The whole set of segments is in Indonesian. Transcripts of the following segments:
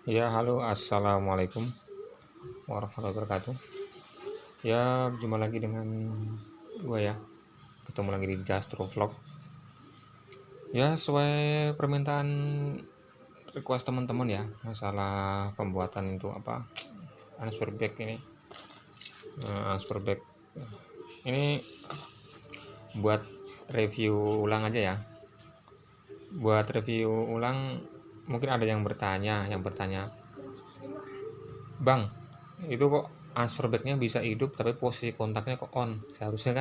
Ya, halo, assalamualaikum warahmatullahi wabarakatuh. Ya, berjumpa lagi dengan gue ya. Ketemu lagi di Jastro Vlog. Ya, sesuai permintaan request teman-teman ya, masalah pembuatan itu apa? Answer back ini. Answer back ini buat review ulang aja ya. Buat review ulang, mungkin ada yang bertanya, Bang, itu kok answer backnya bisa hidup tapi posisi kontaknya kok on. Seharusnya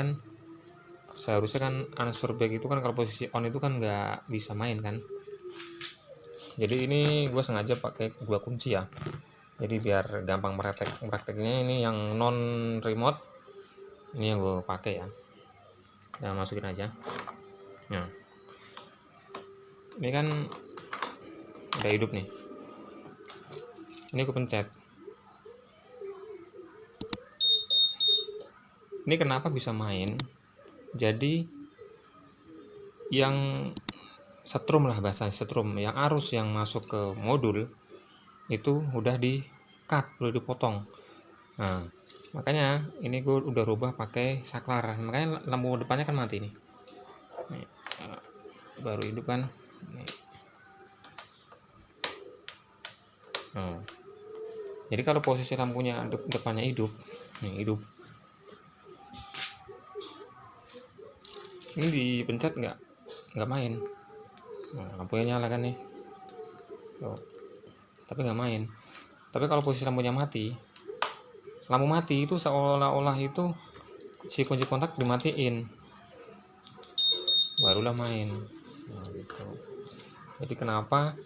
kan answer back itu kan kalau posisi on itu kan nggak bisa main kan. Jadi ini gue sengaja pakai dua kunci ya, jadi biar gampang prakteknya. Ini yang non remote, ini yang gue pakai ya. Nah, masukin aja. Nah, ini kan udah hidup nih. Ini gue pencet. Ini kenapa bisa main? Jadi yang setrum lah, bahasa setrum, yang arus yang masuk ke modul itu udah di cut, udah dipotong. Nah, makanya ini gue udah rubah pakai saklar. Makanya lampu depannya kan mati nih. Baru hidup kan. Nah, jadi kalau posisi lampunya depannya hidup, nih hidup. Ini dipencet nggak main. Nah, lampunya nyala kan nih. Tuh. Tapi nggak main. Tapi kalau posisi lampunya mati, lampu mati itu seolah-olah itu si kunci kontak dimatiin, barulah main. Nah, gitu. Jadi kenapa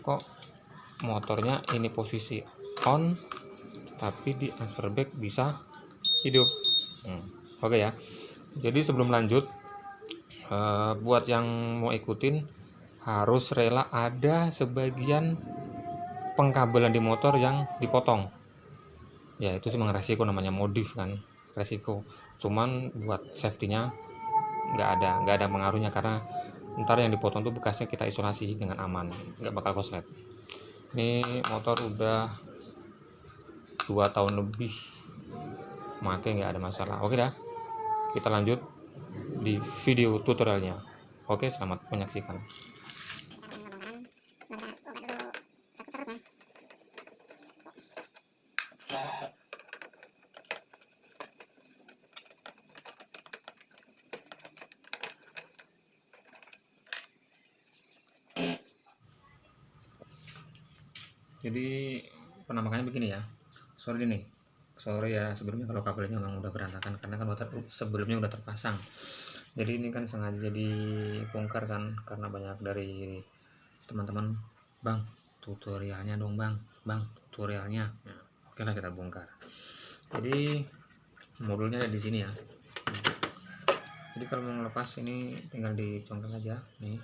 kok motornya ini posisi on tapi di transfer back bisa hidup? Oke ya. Jadi sebelum lanjut, buat yang mau ikutin harus rela ada sebagian pengkabelan di motor yang dipotong. Ya itu sih memang resiko, namanya modif kan, resiko. Cuman buat safety-nya nggak ada pengaruhnya, karena ntar yang dipotong tuh bekasnya kita isolasi dengan aman, nggak bakal koslet. Ini motor udah 2 tahun lebih make, nggak ada masalah. Oke dah, kita lanjut di video tutorialnya. Oke, selamat menyaksikan. Jadi penampakannya begini ya. Sorry ya sebelumnya kalau kabelnya memang udah berantakan, karena kan sebelumnya udah terpasang. Jadi ini kan sengaja dibongkar kan, karena banyak dari teman-teman, Bang tutorialnya dong, Bang tutorialnya. Nah, oke lah, kita bongkar. Jadi modulnya ada di sini ya. Jadi kalau mau lepas ini tinggal dicongkel aja nih.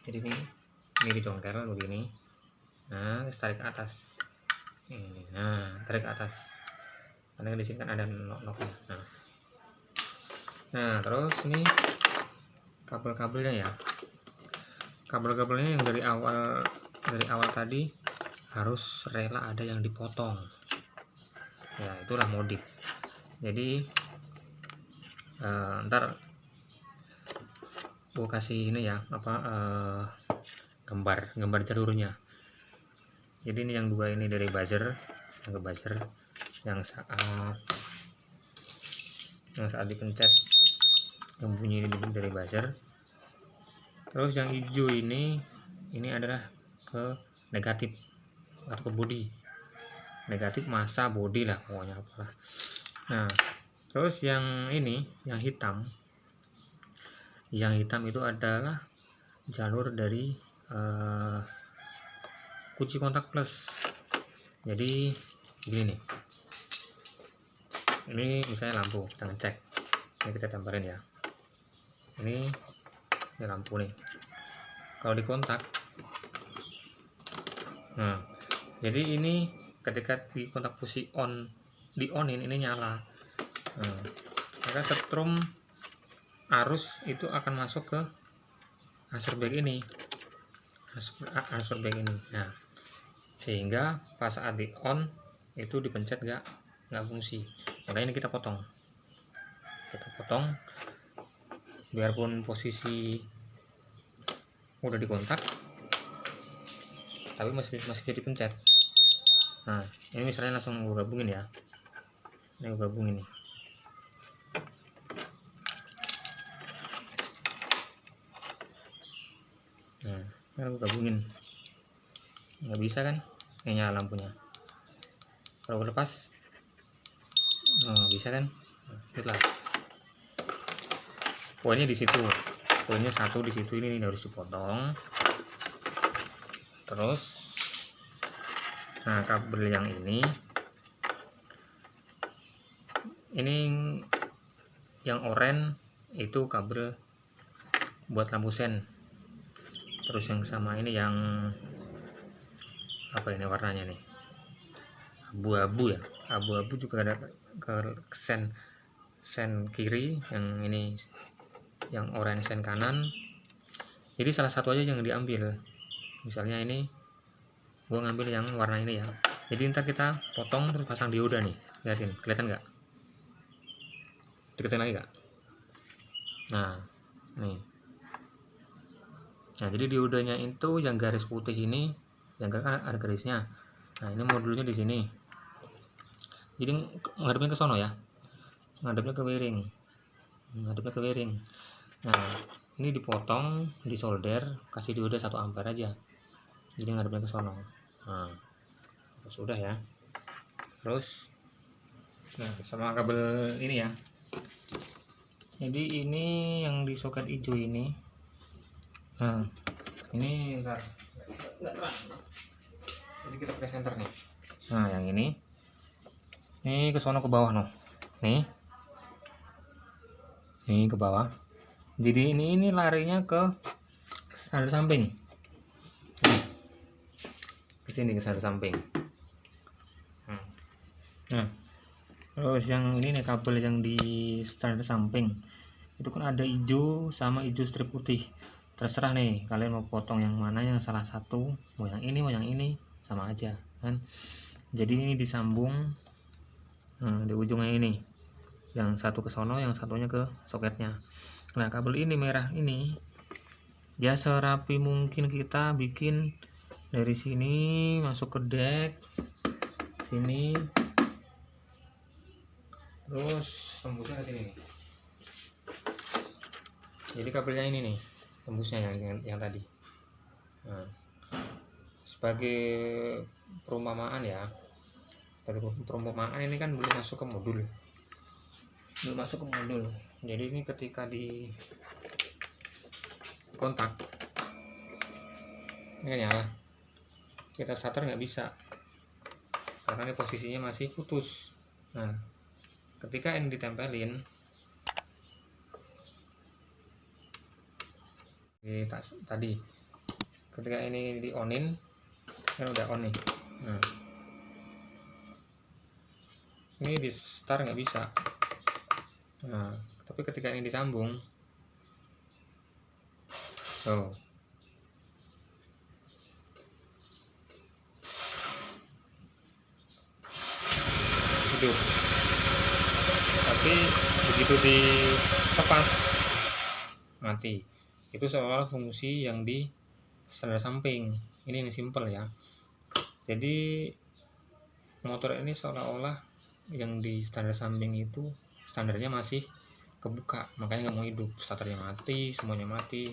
Jadi ini dicongkel begini. Nah, tarik ke atas. Ini. Nah, tarik ke atas. Karena di sini kan ada knob-nya. Nah, terus ini kabel-kabelnya ya. Kabel-kabelnya yang dari awal tadi harus rela ada yang dipotong. Ya, itulah modif. Jadi ntar gue kasih ini ya, gambar jalurnya. Jadi ini yang dua ini dari buzzer, yang saat dipencet yang bunyi ini dari buzzer. Terus yang hijau ini adalah ke negatif atau ke body, negatif masa body lah pokoknya apalah. Nah, terus yang ini yang hitam itu adalah jalur dari kunci kontak plus. Jadi begini nih, ini misalnya lampu, kita ngecek, ini kita tempelin ya, ini lampu nih, kalau di kontak. Nah, jadi ini ketika di kontak posisi on, di onin ini nyala. Nah, maka setrum arus itu akan masuk ke answer back ini, Nah, sehingga pas saat di on itu dipencet nggak fungsi. Makanya ini kita potong biarpun posisi udah dikontak tapi masih bisa dipencet. Nah ini misalnya langsung gue gabungin ya, ini gue gabungin nih. Nah ini gue gabungin, nggak bisa kan, ini nyala lampunya. Kalau gue lepas bisa kan. Nah, itulah poinnya di situ, poinnya satu di situ. Ini harus dipotong. Terus nah kabel yang ini yang oranye itu kabel buat lampu sen. Terus yang sama ini yang apa ini warnanya nih, abu-abu ya, abu-abu juga ada ke sen kiri, yang ini yang oranye sen kanan. Jadi salah satu aja yang diambil. Misalnya ini gue ngambil yang warna ini ya, jadi ntar kita potong terus pasang dioda nih. Lihatin, kelihatan nggak? Deketin lagi nggak? Nah nih, nah jadi diodanya itu yang garis putih ini, yang kan ada garisnya. Nah ini modulnya di sini, jadi ngadepnya ke sono ya, ngadepnya ke wiring. Nah ini dipotong, disolder, kasih dioda 1 ampere aja, jadi ngadepnya ke sono. Nah sudah ya. Terus nah sama kabel ini ya, jadi ini yang di soket hijau ini. Nah ini ntar nggak terang, jadi kita pakai senter nih. Nah yang ini ke sono ke bawah noh, nih ke bawah. Jadi ini larinya ke standar samping, ke sini ke standar samping. Nah terus yang ini nih kabel yang di standar samping itu kan ada hijau sama hijau strip putih. Terserah nih kalian mau potong yang mana, yang salah satu, mau yang ini sama aja kan. Jadi ini disambung di ujungnya ini, yang satu ke sono, yang satunya ke soketnya. Nah kabel ini merah ini ya serapi mungkin kita bikin dari sini masuk ke deck sini, terus tembusnya ke sini nih. Jadi kabelnya ini nih tembusnya yang tadi. Nah, sebagai perumpamaan ya, ini kan belum masuk ke modul, jadi ini ketika di kontak ini nyala, kita starter nggak bisa karena ini posisinya masih putus. Nah ketika ini ditempelin tadi, ketika ini di onin kan udah on nih. Nah ini di start nggak bisa. Nah tapi ketika ini disambung hidup, tapi begitu dilepas mati. Itu seolah fungsi yang di standar samping. Ini yang simple ya. Jadi motor ini seolah-olah yang di standar samping itu standarnya masih kebuka, makanya nggak mau hidup, starternya mati, semuanya mati.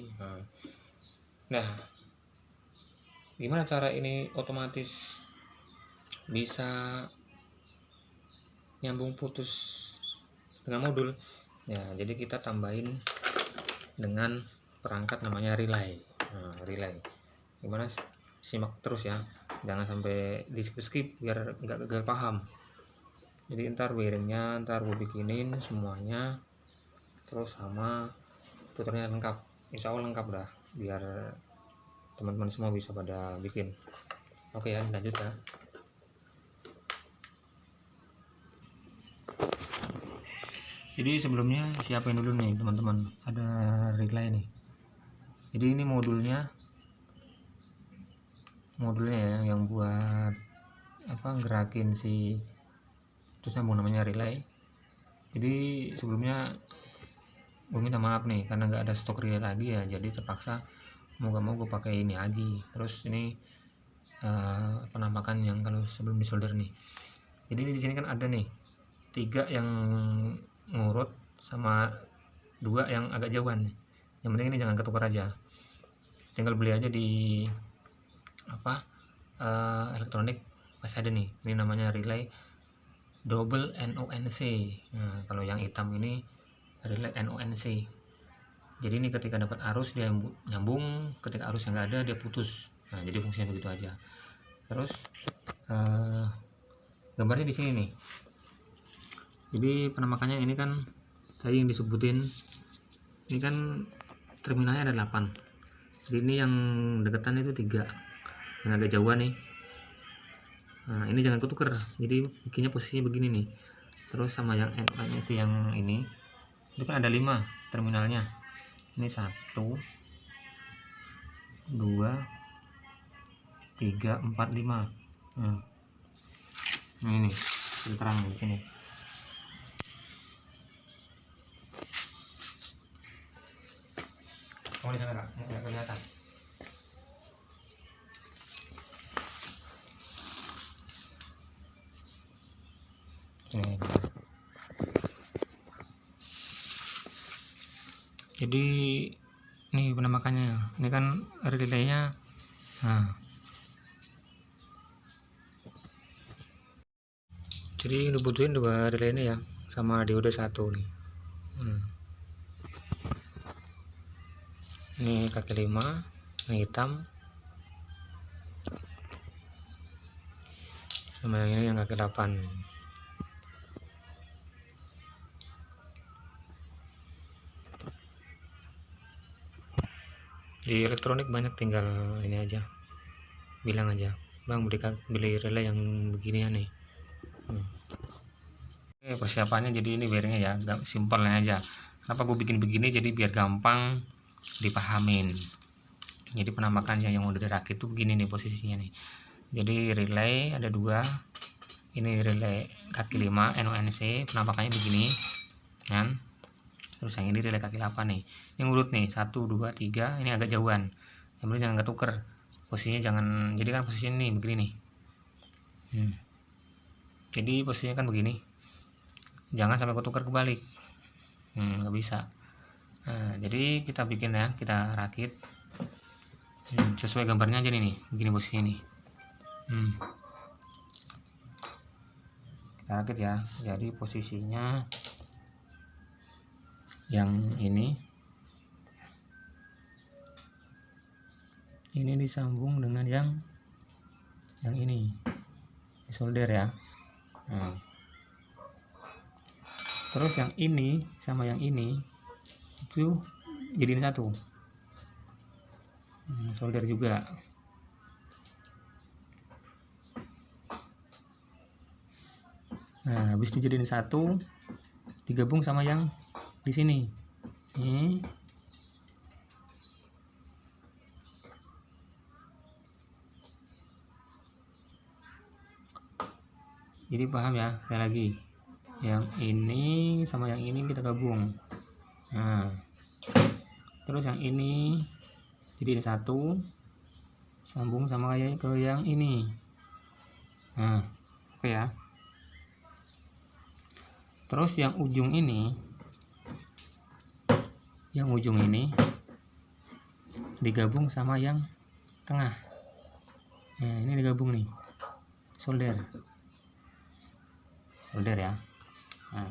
Nah gimana cara ini otomatis bisa nyambung putus dengan modul ya? Jadi kita tambahin dengan perangkat namanya relay. Nah, relay gimana, simak terus ya, jangan sampai di skip biar nggak gagal paham. Jadi ntar wiringnya ntar gue bikinin semuanya, terus sama puternya lengkap, insya Allah lengkap dah, biar teman-teman semua bisa pada bikin. Oke ya, lanjut ya. Jadi sebelumnya siapin dulu nih teman-teman, ada relay nih. Jadi ini modulnya modulnya ya, yang buat gerakin si terus nyambung, namanya relay. Jadi sebelumnya gue minta maaf nih karena nggak ada stok relay lagi ya, jadi terpaksa mau gak mau gue pakai ini lagi. Terus ini penampakan yang kalau sebelum disolder nih. Jadi di sini kan ada nih 3 yang ngurut sama 2 yang agak jauhan nih. Yang penting ini jangan ketukar aja, tinggal beli aja di elektronik pasti ada nih. Ini namanya relay double NONC. Nah, kalau yang hitam ini relay NONC. Jadi ini ketika dapat arus dia nyambung, ketika arus yang nggak ada dia putus. Nah, jadi fungsinya begitu aja. Terus gambarnya di sini nih. Jadi penampakannya ini kan tadi yang disebutin, ini kan terminalnya ada 8. Jadi ini yang deketan itu 3, yang agak jauhan nih. Nah, ini jangan ketuker, jadi bikinnya posisinya begini nih. Terus sama yang NONC yang ini itu kan ada 5 terminalnya. Ini 1 2 3 4 5. Ini terang di sini. Di sana nggak kelihatan. Jadi ini penampakannya, ini kan relaynya. Nah, jadi dibutuhin 2 relay ini ya, sama diode 1 nih. Ini kaki 5 yang hitam, sama yang ini yang kaki 8. Di elektronik banyak, tinggal ini aja, bilang aja, bang beli relay yang beginian nih. Oke, persiapannya jadi ini bearingnya ya, simpelnya aja. Kenapa gue bikin begini, jadi biar gampang dipahamin. Jadi penampakannya yang udah dirakit tuh begini nih posisinya nih. Jadi relay ada 2, ini relay kaki 5 NONC, penampakannya begini kan. Terus yang ini relay kaki 8 nih, ini urut nih 1 2 3, ini agak jauhan. Yang penting jangan ketuker posisinya, jangan, jadi kan posisinya nih begini nih. Jadi posisinya kan begini, jangan sampai ketukar kebalik, nggak bisa. Nah, jadi kita bikin ya, kita rakit sesuai gambarnya aja nih, begini posisinya nih. Kita rakit ya, jadi posisinya yang ini disambung dengan yang ini, solder ya. Nah, terus yang ini sama yang ini itu jadiin satu, solder juga. Nah, habis dijadiin satu, digabung sama yang di sini. Ini jadi paham ya, sekali lagi, yang ini sama yang ini kita gabung. Nah, terus yang ini jadiin satu, sambung sama kayak ke yang ini. Nah, oke ya. Terus yang ujung ini digabung sama yang tengah. Nah, ini digabung nih, solder ya. Nah,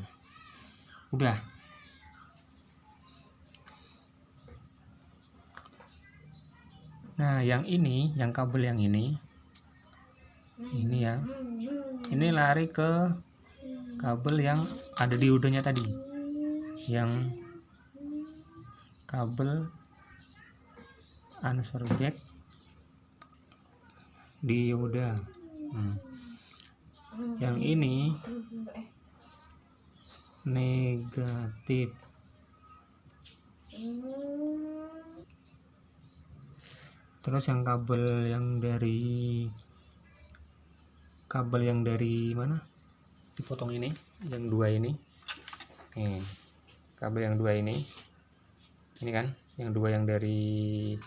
udah. Nah, yang ini, yang kabel yang ini ya, ini lari ke kabel yang ada diodenya tadi, yang kabel transfer back dioda. Yang ini negatif. Terus yang kabel yang dari mana dipotong ini, yang dua ini, kabel yang dua ini kan, yang dua yang dari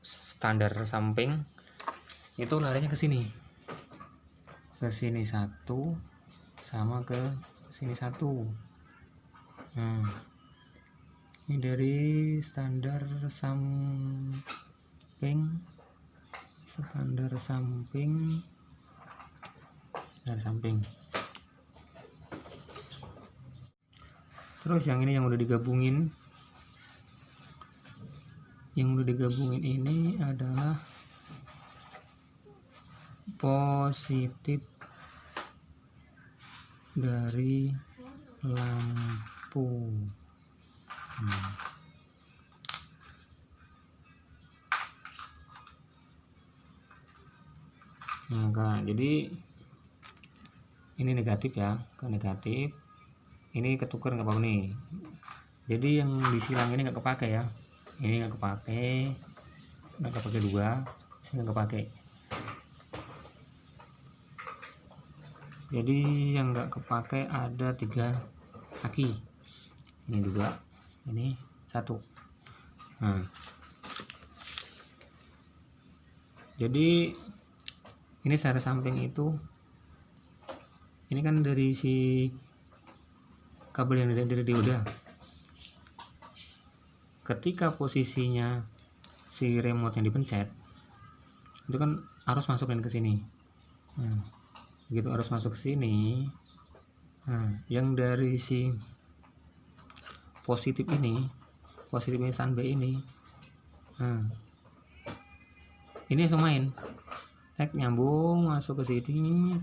standar samping itu larinya ke sini satu, sama ke sini satu. Nah, ini dari standar samping terus yang ini yang udah digabungin ini adalah positif dari lampu. Nah, jadi ini negatif ya, ke negatif. Ini ketukar nggak apa-apa nih. Jadi yang disilang ini nggak kepake ya. Ini nggak kepake dua, nggak kepake. Jadi yang nggak kepake ada 3 aki. Ini 2, ini 1. Nah, jadi ini secara samping itu, ini kan dari si kabel yang dari dioda. Ketika posisinya si remote yang dipencet, itu kan arus masukin ke sini. Nah, begitu arus masuk ke sini, nah yang dari si positif ini standby ini, nah ini langsung main, nyambung masuk ke sini,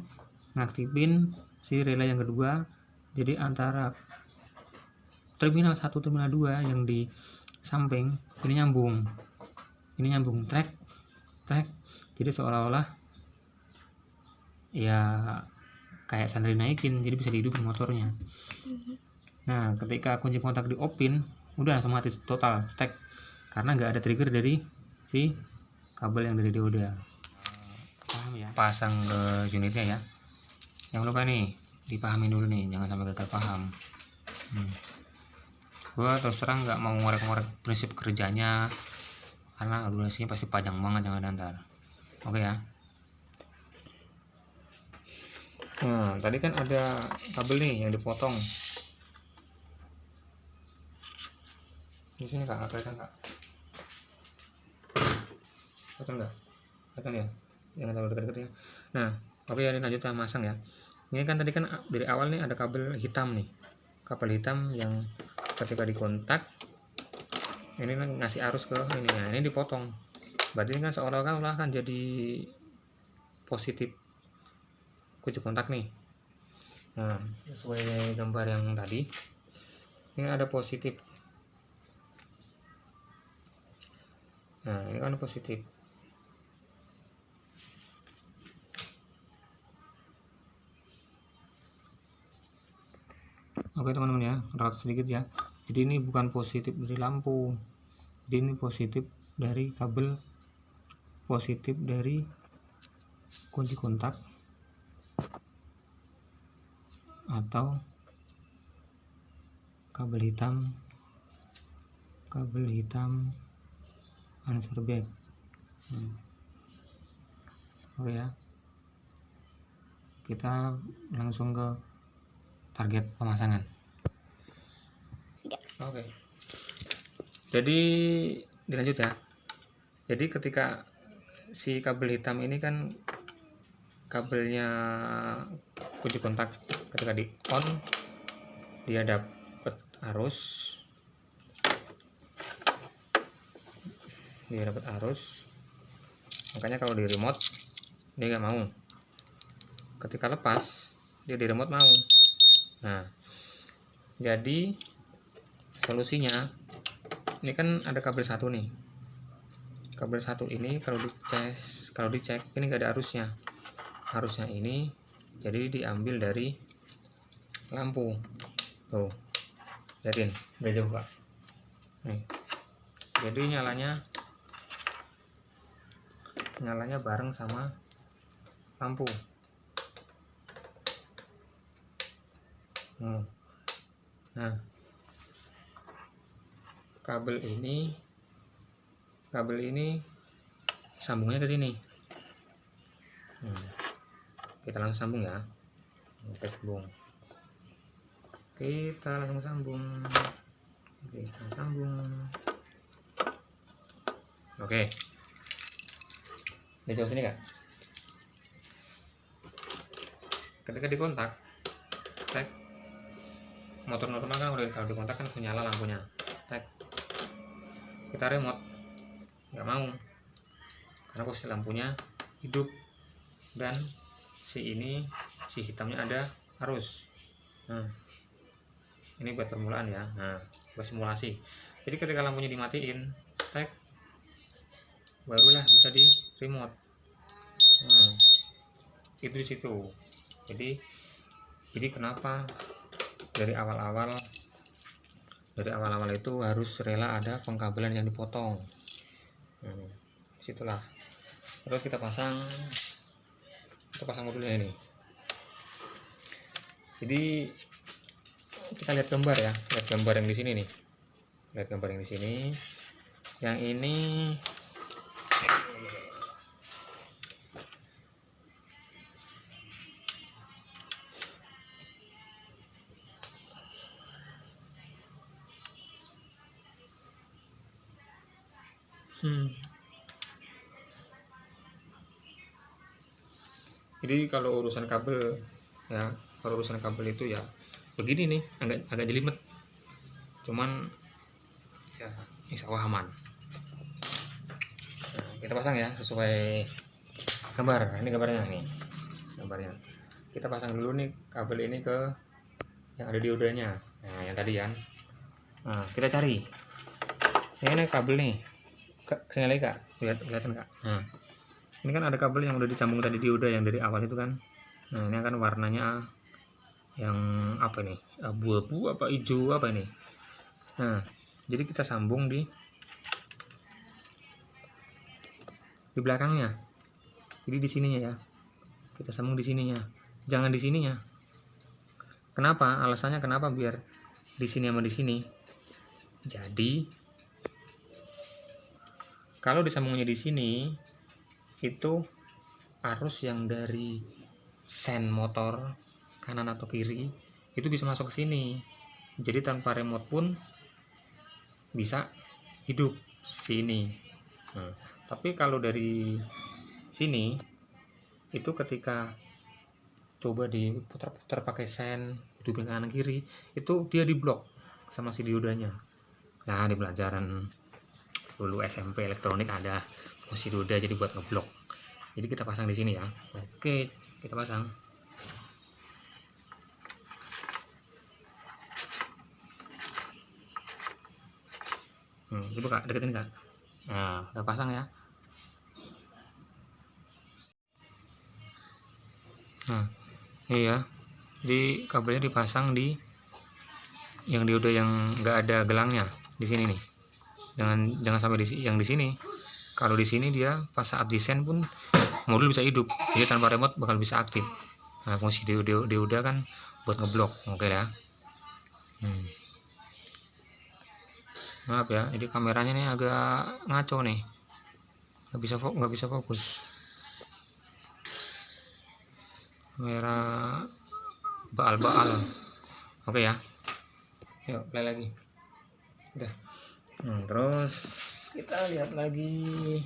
ngaktifin si relay yang kedua. Jadi antara terminal 1 terminal 2 yang di samping ini nyambung track. Jadi seolah-olah ya kayak sandal naikin, jadi bisa dihidupin motornya. Nah, ketika kunci kontak di open, udah langsung mati total stack, karena nggak ada trigger dari si kabel yang dari dioda. Paham ya? Pasang ke unitnya ya. Jangan lupa nih dipahami dulu nih, jangan sampai gagal paham. Gua terus terang nggak mau ngorek-ngorek prinsip kerjanya, karena durasinya pasti panjang banget yang ada ntar. Oke ya. Nah, tadi kan ada kabel nih yang dipotong. Di sini Kak, kelihatan Kak? Kelihatan nggak? Kelihatan ya? Jangan terlalu dekat-dekat ya. Nah, oke ya, lanjut kita masang ya. Ini kan tadi kan dari awal nih ada kabel hitam nih. Kabel hitam yang ketika dikontak ini kan ngasih arus ke ini ya. Ini dipotong. Berarti ini kan seolah-olah kan jadi positif kunci kontak nih. Nah, sesuai gambar yang tadi, ini ada positif. Nah, ini kan positif. Oke teman-teman ya, rawat sedikit ya. Jadi ini bukan positif dari lampu, jadi ini positif dari kabel, positif dari kunci kontak atau kabel hitam answer back. Oke ya, kita langsung ke target pemasangan. Oke. Jadi dilanjut ya. Jadi ketika si kabel hitam ini kan kabelnya kunci kontak, ketika di on dia dapat arus, makanya kalau di remote dia nggak mau, ketika lepas dia di remote mau. Nah, jadi solusinya ini kan ada kabel satu nih, kabel satu ini kalau dicek ini nggak ada arusnya ini, jadi diambil dari lampu tuh, lihatin udah jauh Pak nih. Jadi nyalanya nyalanya bareng sama lampu. Nah, kabel ini sambungnya ke sini. Kita langsung sambung ya. Kita langsung sambung. Oke. Ini jauh sini kak. Ketika dikontak, tek, motor normal kan udah kalau dikontak kan langsung nyala lampunya. Tek. Kita remote, nggak mau, karena posisi lampunya hidup dan si hitamnya ada arus. Ini buat permulaan ya. Buat simulasi. Jadi ketika lampunya dimatiin, tek, barulah bisa di remote. Itu di situ. Jadi kenapa dari awal-awal itu harus rela ada pengkabelan yang dipotong. Disitulah. Terus kita pasang modulnya ini. Jadi kita lihat gambar ya, lihat gambar yang di sini nih. Lihat gambar yang di sini. Yang ini jadi kalau urusan kabel ya, itu ya begini nih, agak jelimet, cuman ya insya Allah aman. Kita pasang ya sesuai gambar. Ini gambarnya nih, kita pasang dulu nih kabel ini ke yang ada diodanya, yang tadi kan. Kita cari ini kabel nih, kesini lagi kak, kelihatan kak. Ini kan ada kabel yang udah disambung tadi dioda yang dari awal itu kan. Nah ini kan warnanya yang apa nih, abu-abu apa hijau apa ini. Nah jadi kita sambung di belakangnya. Jadi di sininya ya, kita sambung di sininya, jangan di sininya. Kenapa? Alasannya kenapa biar di sini sama di sini. Jadi kalau disambungnya di sini itu arus yang dari sen motor kanan atau kiri itu bisa masuk ke sini. Jadi tanpa remote pun bisa hidup sini. Tapi kalau dari sini itu ketika coba diputar-putar pakai sen hidupin kanan kiri itu dia diblok sama si diodanya. Nah di pelajaran dulu SMP elektronik ada posisi dioda jadi buat ngeblok. Jadi kita pasang di sini ya. Oke, kita pasang. Coba kak, deketin kak. Nah, udah pasang ya. Nah, ini ya. Jadi kabelnya dipasang di yang dioda yang nggak ada gelangnya di sini nih. Jangan sampai yang di sini. Kalau di sini dia pas saat desain pun modul bisa hidup, jadi tanpa remote bakal bisa aktif. Nah fungsi dioda kan buat ngeblok. Oke ya. Maaf ya, jadi kameranya nih agak ngaco nih, nggak bisa fokus. Kamera baal. Oke ya, yuk play lagi. Udah. Terus kita lihat lagi.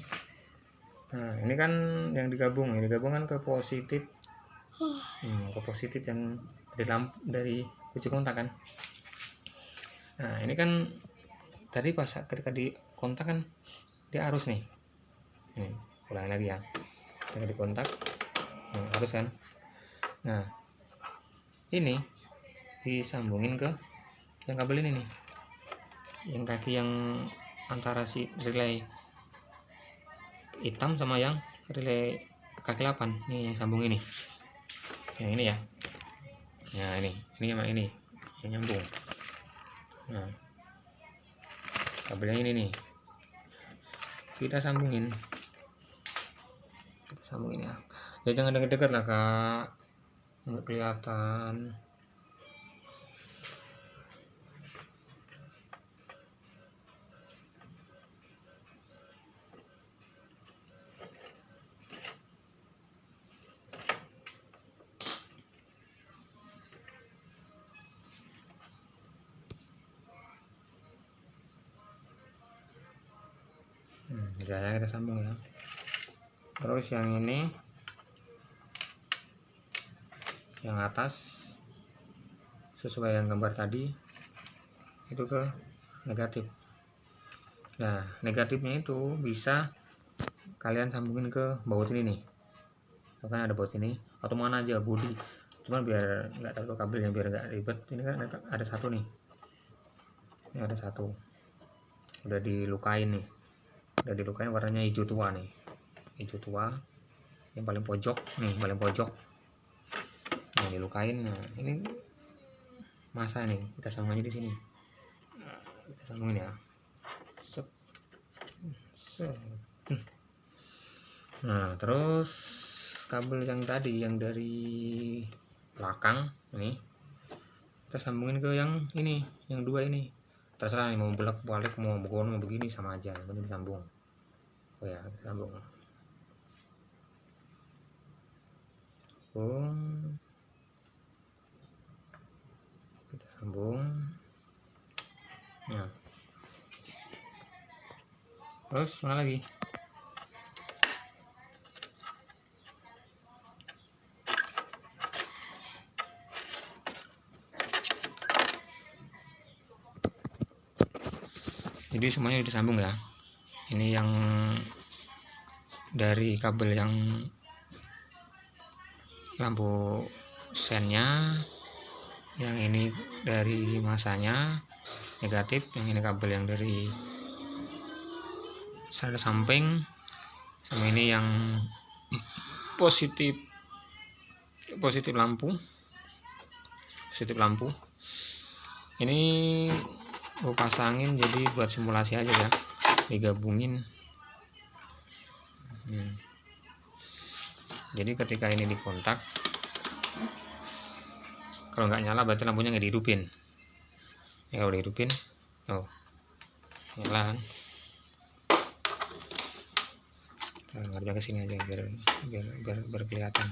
Nah ini kan yang digabung kan ke positif, yang dari kunci kontak kan. Nah ini kan tadi pas ketika di kontak kan dia arus nih. Ulangi lagi ya, ketika di kontak arus kan. Nah ini disambungin ke yang kabel ini nih, yang kaki yang antara si relay hitam sama yang relay kaki 8 nih yang sambung ini, yang ini ya. Nah ini sama ini yang nyambung. Nah kabelnya ini nih kita sambungin sambungin ya. Ya jangan deket-deket lah kak, nggak kelihatan. Udah kita sambung ya. Terus yang ini, yang atas sesuai yang gambar tadi itu ke negatif. Nah negatifnya itu bisa kalian sambungin ke baut ini nih, kan ada baut ini atau mana aja body, cuman biar nggak terlalu kabelnya, biar nggak ribet. Ini kan ada satu nih, ini ada satu udah dilukain nih, udah dilukain warnanya hijau tua nih, hijau tua yang paling pojok nih, paling pojok yang dilukain. Nah ini masa nih, kita sambung aja di sini. Nah, kita sambungin ya. Nah terus kabel yang tadi yang dari belakang ini kita sambungin ke yang ini, yang dua ini. Terserah nih, mau bolak balik, mau begono, mau begini sama aja, nanti disambung. Oh ya, kita sambung. Kita sambung. Nah, terus mana lagi? Jadi semuanya disambung ya. Ini yang dari kabel yang lampu sennya, yang ini dari masanya negatif, yang ini kabel yang dari sana samping, sama ini yang positif lampu, ini gue pasangin jadi buat simulasi aja ya, digabungin. Jadi ketika ini dikontak, kalau nggak nyala berarti lampunya nggak dihidupin ya. Kalau dihidupin, oh nyala kan. Ngarepnya ke sini aja biar kelihatan.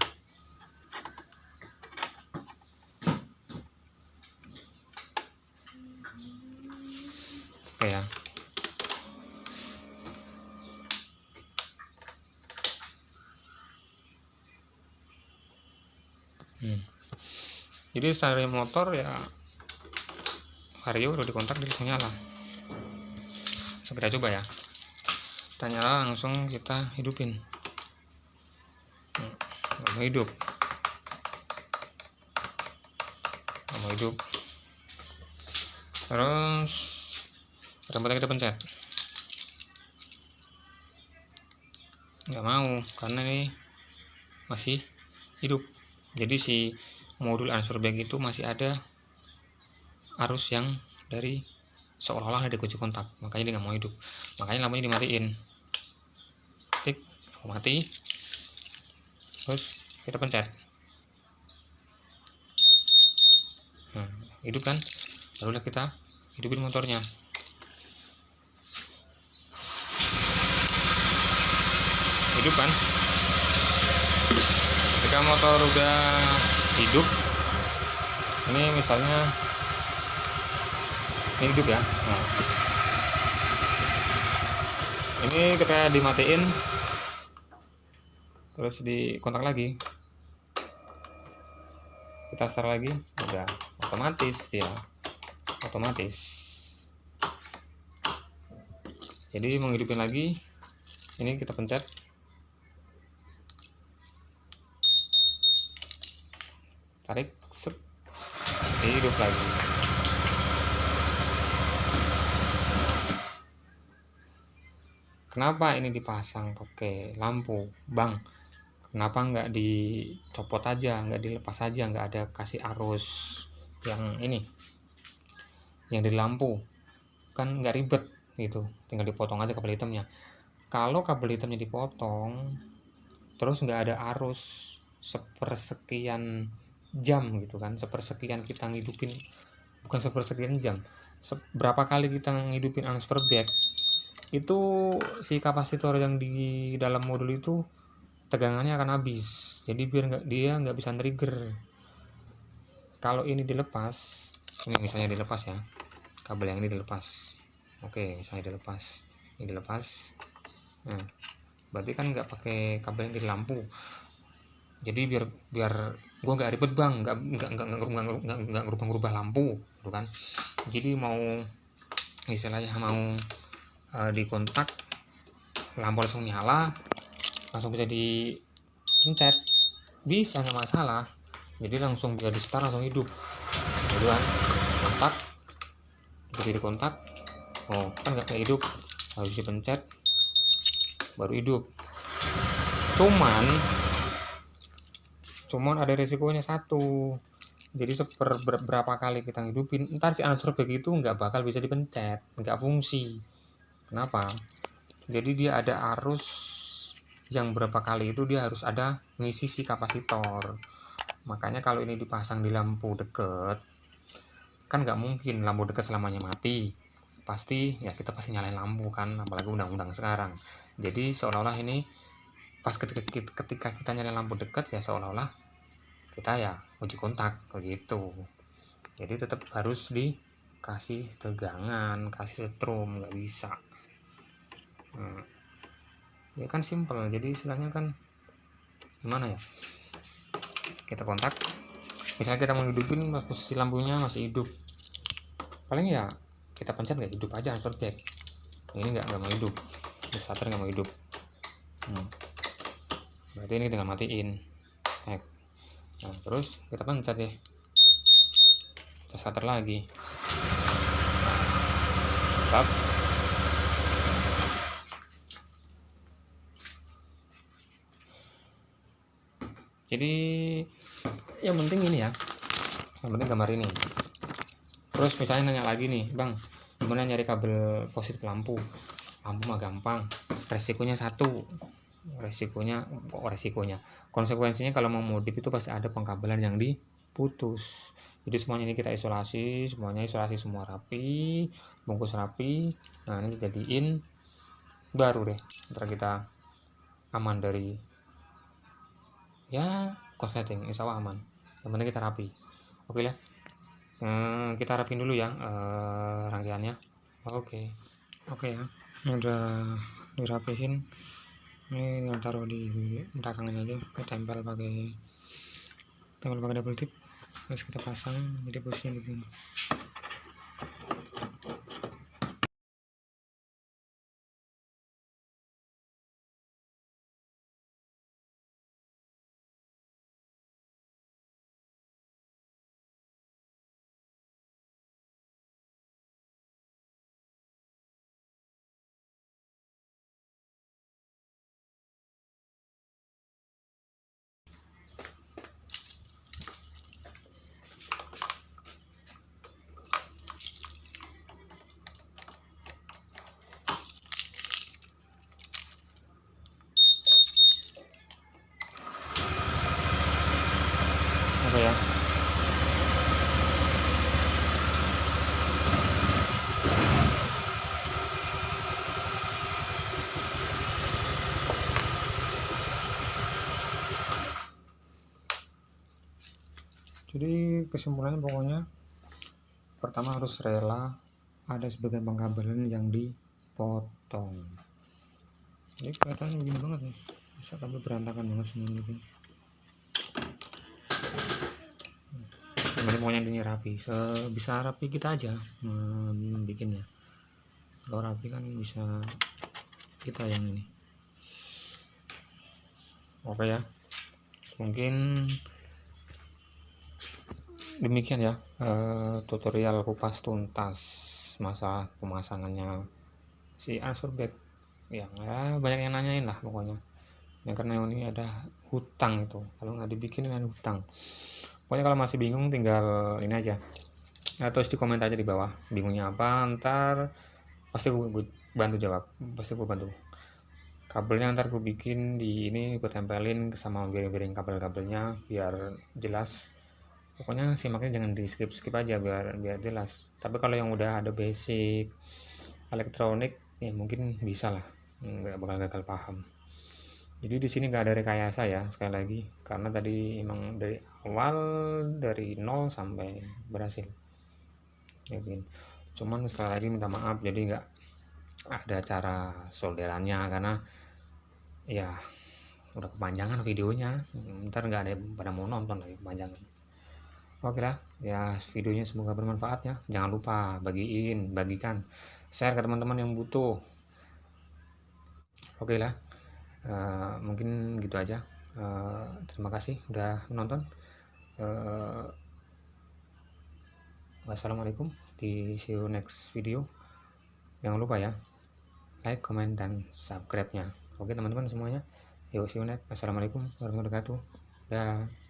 Oke ya. Jadi standar motor ya, vario udah dikontak dia langsung nyala. Kita coba ya. Kita nyala langsung kita hidupin. Nggak mau hidup. Terus remote kita pencet. Nggak mau karena ini masih hidup. Jadi si modul answer back itu masih ada arus yang dari seolah-olah ada kunci kontak, makanya dia nggak mau hidup. Makanya lampunya dimatiin. Klik mati. Terus kita pencet. Nah, hidup kan? Barulah kita hidupin motornya. Hidup kan? Ketika motor udah hidup, ini misalnya ini hidup ya. Nah, ini ketika dimatiin terus dikontak lagi, kita start lagi, udah otomatis dia jadi menghidupin lagi. Ini kita pencet, tarik, set, hidup lagi. Kenapa ini dipasang pakai lampu, Bang? Kenapa nggak dicopot aja, nggak dilepas aja, nggak ada kasih arus yang ini, yang di lampu? Kan nggak ribet gitu, tinggal dipotong aja kabel hitamnya. Kalau kabel hitamnya dipotong, terus nggak ada arus sepersekian jam gitu kan, sepersekian kita ngidupin, bukan sepersekian jam, berapa kali kita ngidupin transfer back, itu si kapasitor yang di dalam modul itu tegangannya akan habis. Jadi biar dia nggak bisa trigger. Kalau ini dilepas, ini misalnya dilepas ya, kabel yang ini dilepas, oke misalnya dilepas, ini dilepas, nah berarti kan nggak pakai kabel yang di lampu. Jadi biar gue nggak ribet bang, nggak ngerubah lampu gitu kan. Jadi mau istilahnya mau dikontak, lampu langsung nyala, langsung bisa dipencet, bisa nggak masalah. Jadi langsung biar di start langsung hidup gitu kan. Kontak, jadi dikontak, oh kan nggak hidup, harus dipencet baru hidup. Cuman ada resikonya satu, jadi berapa kali kita hidupin, ntar si transfer back itu nggak bakal bisa dipencet, nggak fungsi. Kenapa? Jadi dia ada arus yang berapa kali itu dia harus ada ngisi si kapasitor. Makanya kalau ini dipasang di lampu deket, kan nggak mungkin lampu deket selamanya mati, pasti ya kita pasti nyalain lampu kan, apalagi undang-undang sekarang. Jadi seolah-olah ini pas ketika kita nyalain lampu dekat ya seolah-olah kita ya uji kontak begitu. Jadi tetap harus dikasih tegangan, kasih setrum, nggak bisa. Ya kan simple. Jadi istilahnya kan gimana ya, kita kontak, misalnya kita mau hidupin posisi lampunya masih hidup, paling ya kita pencet nggak hidup aja transfer back. Ini nggak mau hidup, starter nggak mau hidup, berarti ini tinggal matiin. Nah terus kita pencet ya, kita starter lagi, stop. Jadi yang penting ini ya, yang penting gambar ini. Terus misalnya nanya lagi nih, bang gimana nyari kabel positif lampu mah gampang, resikonya satu, konsekuensinya kalau mau modif itu pasti ada pengkabelan yang diputus. Jadi semuanya ini kita isolasi, semua rapi, bungkus rapi. Nah ini dijadiin baru deh, ntar kita aman dari ya korsleting, insya Allah aman. Yang penting kita rapi. Oke lah, kita rapin dulu ya rangkaiannya. Oke ya, udah dirapihin. Ini tinggal taruh di belakangnya aja, kita tempel pakai double tip, terus kita pasang jadi posisinya begini. Apa ya, jadi kesimpulannya pokoknya pertama harus rela ada sebagian pengkabelan yang dipotong. Ini kelihatan begini banget nih, bisa kabel berantakan banget semuanya ini. Pokoknya ini rapi, sebisa rapi kita aja bikinnya. Kalau rapi kan bisa kita yang ini. Oke ya, mungkin demikian ya tutorial kupas tuntas masalah pemasangannya si transfer back yang ya banyak yang nanyain lah pokoknya ya, karena ini ada hutang itu, kalau nggak dibikin dengan hutang. Pokoknya kalau masih bingung tinggal ini aja atau di komentar aja di bawah, bingungnya apa, ntar pasti gue bantu jawab, pasti gue bantu. Kabelnya ntar gue bikin di ini, gue tempelin sama bearing-bearing kabel-kabelnya biar jelas. Pokoknya simaknya jangan di skip aja biar jelas. Tapi kalau yang udah ada basic elektronik ya mungkin bisa lah, nggak bakal gagal paham. Jadi di sini nggak ada rekayasa ya, sekali lagi, karena tadi emang dari awal dari nol sampai berhasil. Yakin. Cuman sekali lagi minta maaf, jadi nggak ada cara solderannya karena ya udah kepanjangan videonya, ntar nggak ada yang pada mau nonton lagi kepanjangan. Oke lah ya, videonya semoga bermanfaat ya. Jangan lupa bagikan, share ke teman-teman yang butuh. Oke lah, mungkin gitu aja. Terima kasih udah menonton. Wassalamualaikum, see you next video. Jangan lupa ya, like, comment, dan subscribe nya. Oke teman-teman semuanya, yuk see you next. Wassalamualaikum warahmatullahi wabarakatuh. Dah.